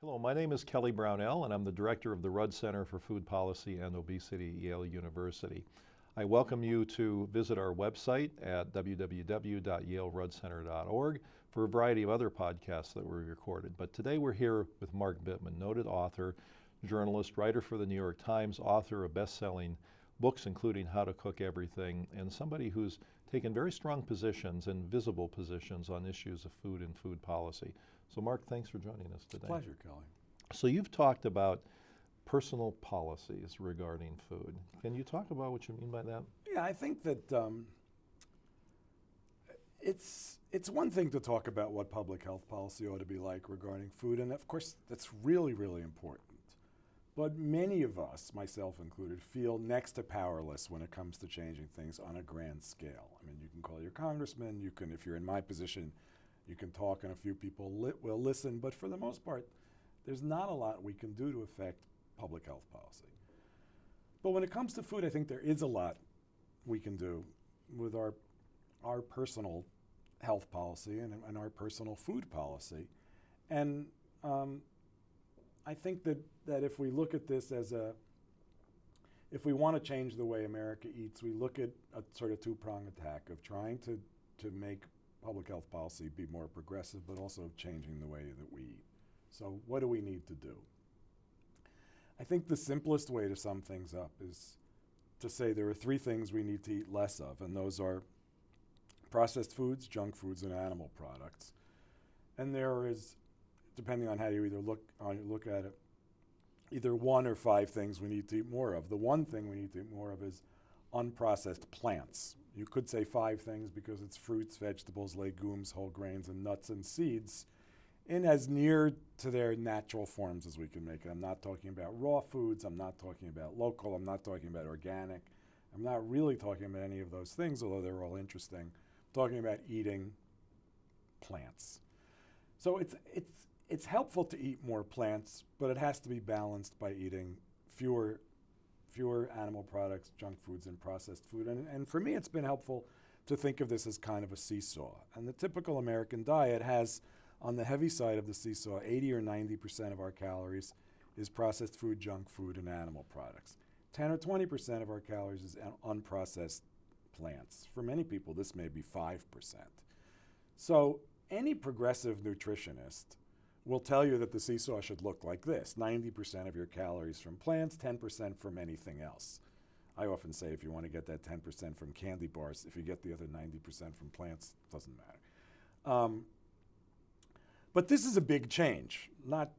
Hello, my name is Kelly Brownell, and I'm the director of the Rudd Center for Food Policy and Obesity at Yale University. I welcome you to visit our website at www.yaleruddcenter.org for a variety of other podcasts that were recorded. But today we're here with Mark Bittman, noted author, journalist, writer for the New York Times, author of best-selling books including How to Cook Everything, and somebody who's taken very strong positions and visible positions on issues of food and food policy. So Mark, thanks for joining us today. Pleasure, Kelly. So you've talked about personal policies regarding food. Can you talk about what you mean by that? Yeah, I think that it's one thing to talk about what public health policy ought to be like regarding food, and of course that's really, really important. But many of us, myself included, feel next to powerless when it comes to changing things on a grand scale. I mean, you can call your congressman, you can, if you're in my position, you can talk and a few people will listen, but for the most part, there's not a lot we can do to affect public health policy. But when it comes to food, I think there is a lot we can do with our personal health policy and our personal food policy. And I think that if we look at this as if we want to change the way America eats, we look at a sort of two-pronged attack of trying to make public health policy be more progressive, but also changing the way that we eat. So what do we need to do? I think the simplest way to sum things up is to say there are three things we need to eat less of, and those are processed foods, junk foods, and animal products. And there is, depending on how you look at it, either one or five things we need to eat more of. The one thing we need to eat more of is unprocessed plants. You could say five things because it's fruits, vegetables, legumes, whole grains, and nuts and seeds in as near to their natural forms as we can make it. I'm not talking about raw foods. I'm not talking about local. I'm not talking about organic. I'm not really talking about any of those things, although they're all interesting. I'm talking about eating plants. So it's helpful to eat more plants, but it has to be balanced by eating fewer animal products, junk foods, and processed food. And for me, it's been helpful to think of this as kind of a seesaw. And the typical American diet has, on the heavy side of the seesaw, 80 or 90% of our calories is processed food, junk food, and animal products. 10 or 20% of our calories is unprocessed plants. For many people, this may be 5%. So any progressive nutritionist will tell you that the seesaw should look like this: 90% of your calories from plants, 10% from anything else. I often say if you want to get that 10% from candy bars, if you get the other 90% from plants, it doesn't matter. But this is a big change, not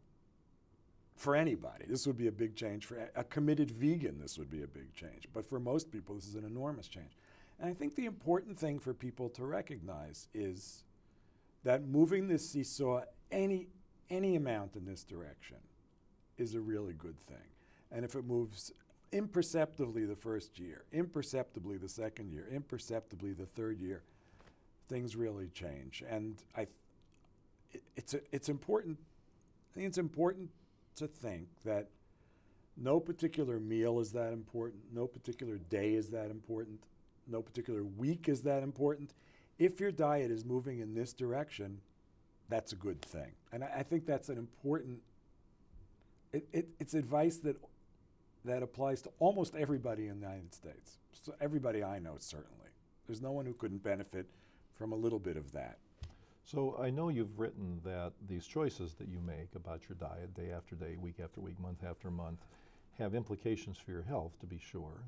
for anybody. This would be a big change. For a committed vegan, this would be a big change. But for most people, this is an enormous change. And I think the important thing for people to recognize is that moving this seesaw any amount in this direction is a really good thing. And if it moves imperceptibly the first year, imperceptibly the second year, imperceptibly the third year, things really change. And it's important. I think it's important to think that no particular meal is that important, no particular day is that important, no particular week is that important. If your diet is moving in this direction, that's a good thing. And I think that's an important, it's advice that applies to almost everybody in the United States. So everybody I know, certainly. There's no one who couldn't benefit from a little bit of that. So I know you've written that these choices that you make about your diet day after day, week after week, month after month, have implications for your health, to be sure.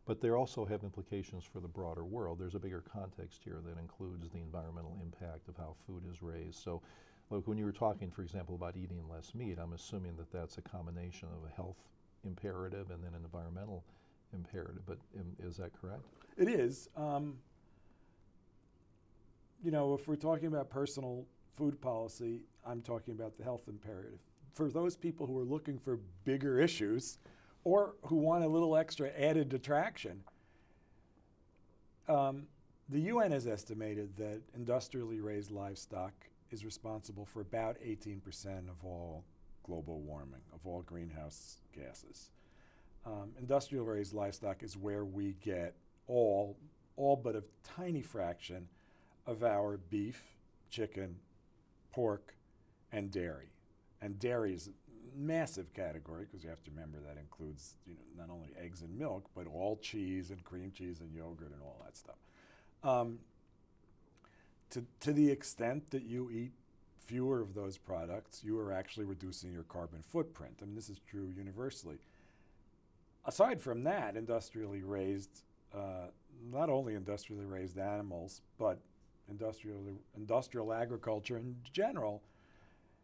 But they also have implications for the broader world. There's a bigger context here that includes the environmental impact of how food is raised. So look, when you were talking, for example, about eating less meat, I'm assuming that that's a combination of a health imperative and then an environmental imperative. But is that correct? It is. You know, if we're talking about personal food policy, I'm talking about the health imperative. For those people who are looking for bigger issues, or who want a little extra added detraction, the UN has estimated that industrially raised livestock is responsible for about 18% of all global warming, of all greenhouse gases. Industrial raised livestock is where we get all but a tiny fraction of our beef, chicken, pork, and dairy. And dairy is a massive category because you have to remember that includes not only eggs and milk, but all cheese and cream cheese and yogurt and all that stuff. To the extent that you eat fewer of those products, you are actually reducing your carbon footprint. I mean, this is true universally. Aside from that, not only industrially raised animals, but industrial agriculture in general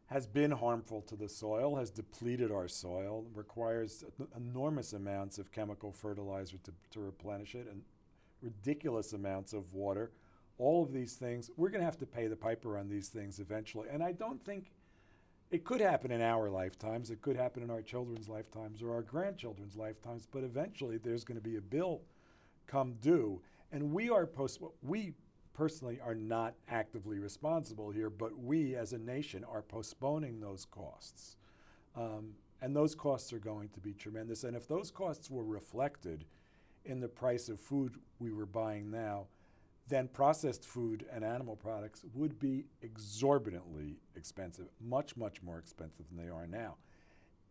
has been harmful to the soil, has depleted our soil, requires enormous amounts of chemical fertilizer to replenish it, and ridiculous amounts of water. All of these things, we're going to have to pay the piper on these things eventually. And I don't think it could happen in our lifetimes. It could happen in our children's lifetimes or our grandchildren's lifetimes. But eventually, there's going to be a bill come due. And we personally are not actively responsible here, but we as a nation are postponing those costs. And those costs are going to be tremendous. And if those costs were reflected in the price of food we were buying now, then processed food and animal products would be exorbitantly expensive, much, much more expensive than they are now.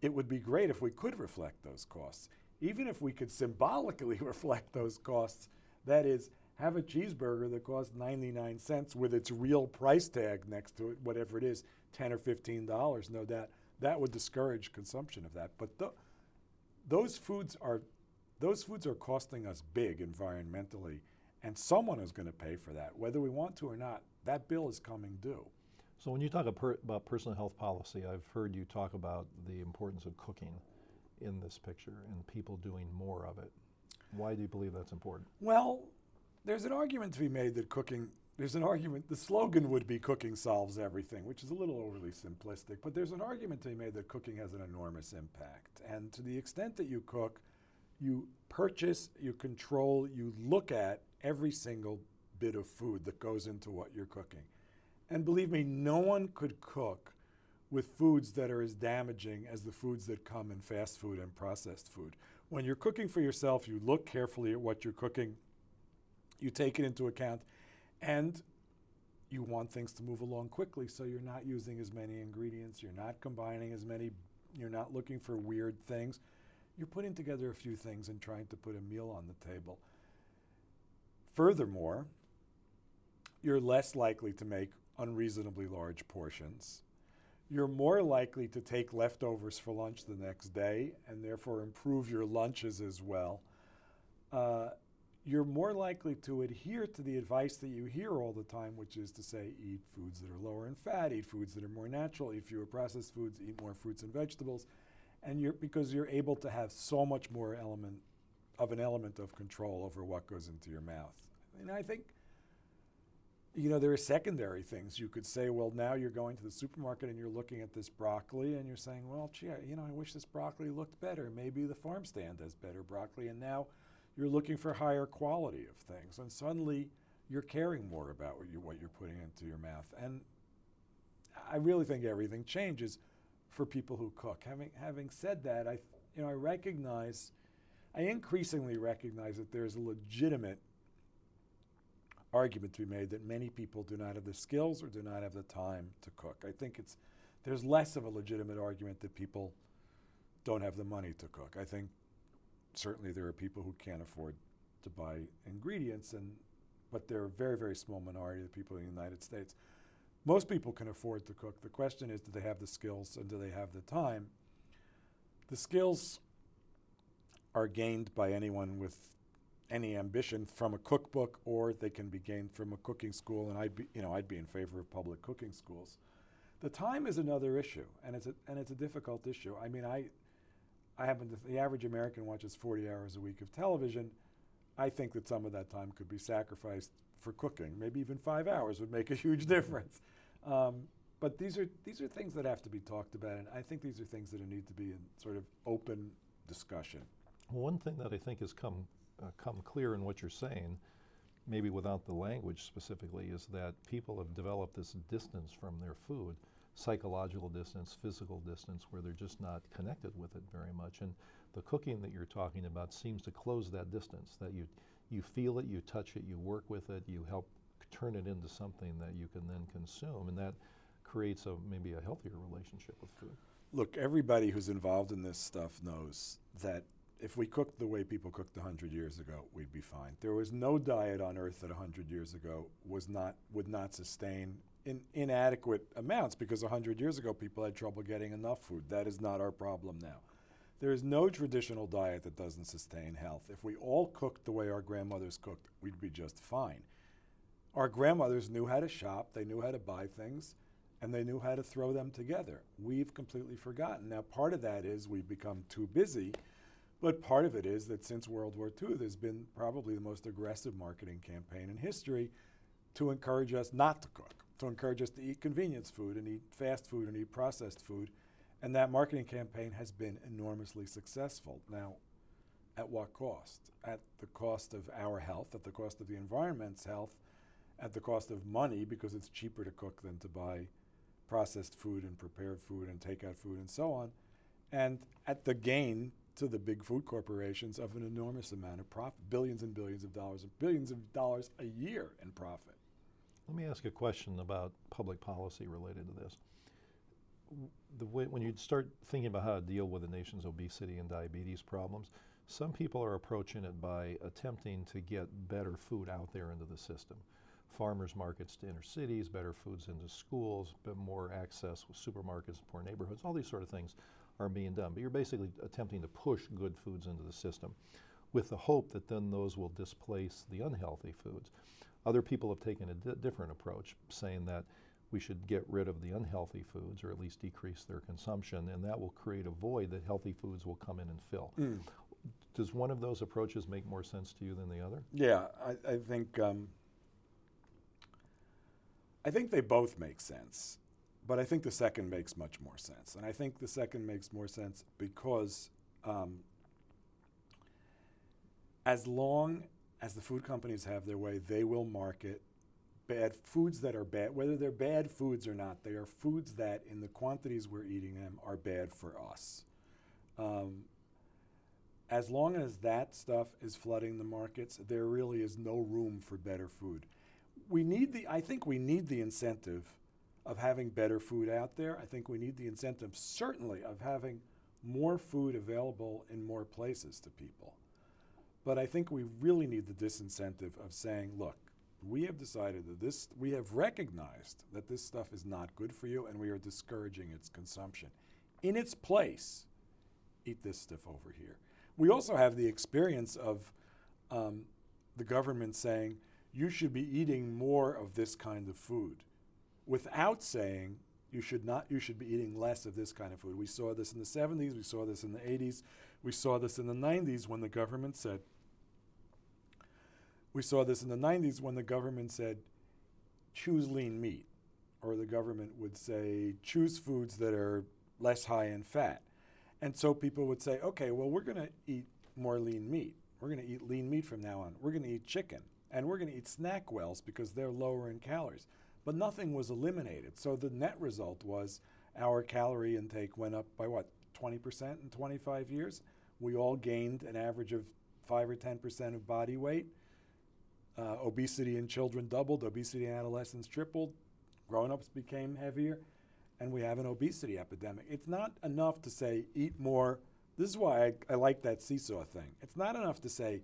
It would be great if we could reflect those costs. Even if we could symbolically reflect those costs, that is, have a cheeseburger that costs 99 cents with its real price tag next to it, whatever it is, $10 or $15, no doubt, that would discourage consumption of that. But those foods are costing us big environmentally. And someone is going to pay for that, whether we want to or not. That bill is coming due. So when you talk about personal health policy, I've heard you talk about the importance of cooking in this picture and people doing more of it. Why do you believe that's important? Well, there's an argument to be made that the slogan would be cooking solves everything, which is a little overly simplistic, but there's an argument to be made that cooking has an enormous impact. And to the extent that you cook, you purchase, you control, you look at every single bit of food that goes into what you're cooking. And believe me, no one could cook with foods that are as damaging as the foods that come in fast food and processed food. When you're cooking for yourself, you look carefully at what you're cooking, you take it into account, and you want things to move along quickly, so you're not using as many ingredients, you're not combining as many, you're not looking for weird things. You're putting together a few things and trying to put a meal on the table. Furthermore, you're less likely to make unreasonably large portions. You're more likely to take leftovers for lunch the next day and therefore improve your lunches as well. You're more likely to adhere to the advice that you hear all the time, which is to say, eat foods that are lower in fat, eat foods that are more natural, eat fewer processed foods, eat more fruits and vegetables. And because you're able to have so much more element of control over what goes into your mouth. And I think, there are secondary things. You could say, well, now you're going to the supermarket and you're looking at this broccoli and you're saying, well, gee, I wish this broccoli looked better. Maybe the farm stand has better broccoli. And now you're looking for higher quality of things. And suddenly you're caring more about what you're putting into your mouth. And I really think everything changes for people who cook. Having said that, I increasingly recognize that there's a legitimate argument to be made that many people do not have the skills or do not have the time to cook. I think there's less of a legitimate argument that people don't have the money to cook. I think certainly there are people who can't afford to buy ingredients, but they're a very, very small minority of the people in the United States. Most people can afford to cook. The question is, do they have the skills and do they have the time? The skills are gained by anyone with any ambition from a cookbook, or they can be gained from a cooking school, and I'd be in favor of public cooking schools. The time is another issue, and it's a difficult issue. I mean, the average American watches 40 hours a week of television. I think that some of that time could be sacrificed for cooking. Maybe even 5 hours would make a huge difference. But these are things that have to be talked about, and I think these are things that need to be in sort of open discussion. One thing that I think has come clear in what you're saying, maybe without the language specifically, is that people have developed this distance from their food, psychological distance, physical distance, where they're just not connected with it very much. And the cooking that you're talking about seems to close that distance, that you feel it, you touch it, you work with it, you help turn it into something that you can then consume. And that creates maybe a healthier relationship with food. Look, everybody who's involved in this stuff knows that if we cooked the way people cooked 100 years ago, we'd be fine. There was no diet on earth that 100 years ago would not sustain in inadequate amounts, because 100 years ago people had trouble getting enough food. That is not our problem now. There is no traditional diet that doesn't sustain health. If we all cooked the way our grandmothers cooked, we'd be just fine. Our grandmothers knew how to shop, they knew how to buy things, and they knew how to throw them together. We've completely forgotten. Now, part of that is we've become too busy, but part of it is that since World War II, there's been probably the most aggressive marketing campaign in history to encourage us not to cook, to encourage us to eat convenience food and eat fast food and eat processed food. And that marketing campaign has been enormously successful. Now, at what cost? At the cost of our health, at the cost of the environment's health, at the cost of money, because it's cheaper to cook than to buy processed food and prepared food and takeout food and so on, and at the gain to the big food corporations of an enormous amount of profit, billions and billions of dollars a year in profit. Let me ask a question about public policy related to this. When you start thinking about how to deal with the nation's obesity and diabetes problems, some people are approaching it by attempting to get better food out there into the system. Farmers markets to inner cities, better foods into schools, but more access with supermarkets, poor neighborhoods, all these sort of things are being done. But you're basically attempting to push good foods into the system with the hope that then those will displace the unhealthy foods. Other people have taken a different approach, saying that we should get rid of the unhealthy foods or at least decrease their consumption, and that will create a void that healthy foods will come in and fill. Does one of those approaches make more sense to you than the other? Yeah, I think they both make sense, but I think the second makes much more sense. And I think the second makes more sense because as long as the food companies have their way, they will market bad foods that are bad. Whether they're bad foods or not, they are foods that, in the quantities we're eating them, are bad for us. As long as that stuff is flooding the markets, there really is no room for better food. I think we need the incentive of having better food out there. I think we need the incentive, certainly, of having more food available in more places to people. But I think we really need the disincentive of saying, look, we have decided that we have recognized that this stuff is not good for you, and we are discouraging its consumption. In its place, eat this stuff over here. We also have the experience of the government saying, you should be eating more of this kind of food, without saying you should be eating less of this kind of food. We saw this in the 70s, we saw this in the 80s, we saw this in the 90s when the government said, choose lean meat, or the government would say, choose foods that are less high in fat. And so people would say, okay, well, we're going to eat more lean meat. We're going to eat lean meat from now on. We're going to eat chicken. And we're going to eat snack wells because they're lower in calories. But nothing was eliminated. So the net result was our calorie intake went up by, 20% in 25 years? We all gained an average of 5 or 10% of body weight. Obesity in children doubled. Obesity in adolescents tripled. Grown-ups became heavier. And we have an obesity epidemic. It's not enough to say, eat more. This is why I like that seesaw thing. It's not enough to say,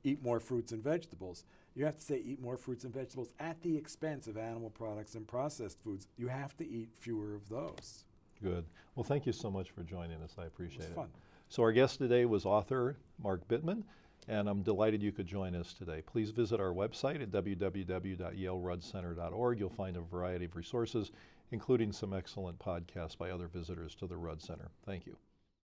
eat more fruits and vegetables. You have to say, eat more fruits and vegetables at the expense of animal products and processed foods. You have to eat fewer of those. Good. Well, thank you so much for joining us. I appreciate it. It was fun. So our guest today was author Mark Bittman, and I'm delighted you could join us today. Please visit our website at www.yaleruddcenter.org. You'll find a variety of resources, including some excellent podcasts by other visitors to the Rudd Center. Thank you.